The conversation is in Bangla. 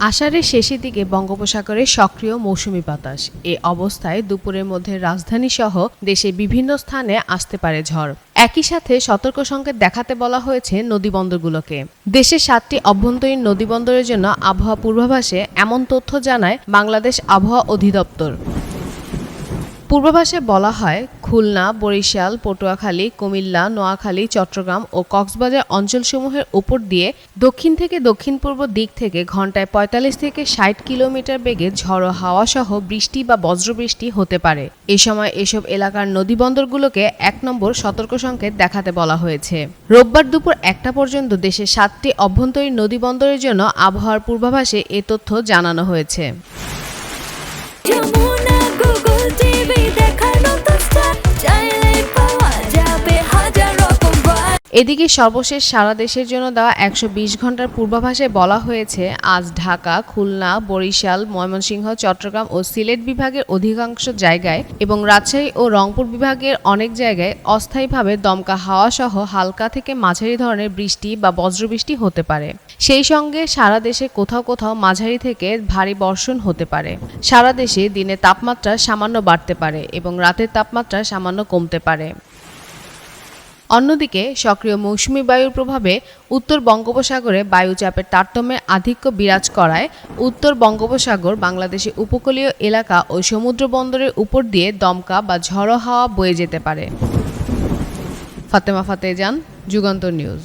আষাঢ়ের শেষের দিকে বঙ্গোপসাগরে সক্রিয় মৌসুমি বাতাস। এ অবস্থায় দুপুরের মধ্যে রাজধানী সহ দেশের বিভিন্ন স্থানে আসতে পারে ঝড়। একই সাথে সতর্ক সংকেত দেখাতে বলা হয়েছে নদীবন্দরগুলোকে। দেশের 7টি অভ্যন্তরীণ নদীবন্দরের জন্য আবহাওয়া পূর্বাভাসে এমন তথ্য জানায় বাংলাদেশ আবহাওয়া অধিদপ্তর। পূর্বাভাসে বলা হয়, খুলনা, বরিশাল, পটুয়াখালী, কুমিল্লা, নোয়াখালী, চট্টগ্রাম ও কক্সবাজার অঞ্চলসমূহের উপর দিয়ে দক্ষিণ থেকে দক্ষিণ-পূর্ব দিক থেকে ঘন্টায় ৪৫ থেকে ৬০ কিলোমিটার বেগে ঝড়ো হাওয়া সহ বৃষ্টি বা বজ্রবৃষ্টি হতে পারে। এ সময় এসব এলাকার নদীবন্দরগুলোকে ১ নম্বর সতর্ক সংকেত দেখাতে বলা হয়েছে। রোববার দুপুর ১টা পর্যন্ত দেশের 7টি অভ্যন্তরীণ নদীবন্দরের জন্য আবহাওয়ার পূর্বাভাসে এ তথ্য জানানো হয়েছে। এদিকে সর্বশেষ সারা দেশের জন্য দেওয়া ১২০ ঘন্টার পূর্বাভাসে বলা হয়েছে, আজ ঢাকা, খুলনা, বরিশাল, ময়মনসিংহ, চট্টগ্রাম ও সিলেট বিভাগের অধিকাংশ জায়গায় এবং রাজশাহী ও রংপুর বিভাগের অনেক জায়গায় অস্থায়ীভাবে দমকা হাওয়া সহ হালকা থেকে মাঝারি ধরনের বৃষ্টি বা বজ্রবৃষ্টি হতে পারে। সেই সঙ্গে সারা দেশে কোথাও কোথাও মাঝারি থেকে ভারী বর্ষণ হতে পারে। সারা দেশে দিনের তাপমাত্রা সামান্য বাড়তে পারে এবং রাতের তাপমাত্রা সামান্য কমতে পারে। অন্যদিকে সক্রিয় মৌসুমি বায়ুর প্রভাবে উত্তর বঙ্গোপসাগরে বায়ুচাপের তারতম্যের আধিক্য বিরাজ করায় উত্তর বঙ্গোপসাগর, বাংলাদেশের উপকূলীয় এলাকা ও সমুদ্র বন্দরের উপর দিয়ে দমকা বা ঝড়ো হাওয়া বয়ে যেতে পারে। ফাতেমা ফাতেজান, যুগান্তর নিউজ।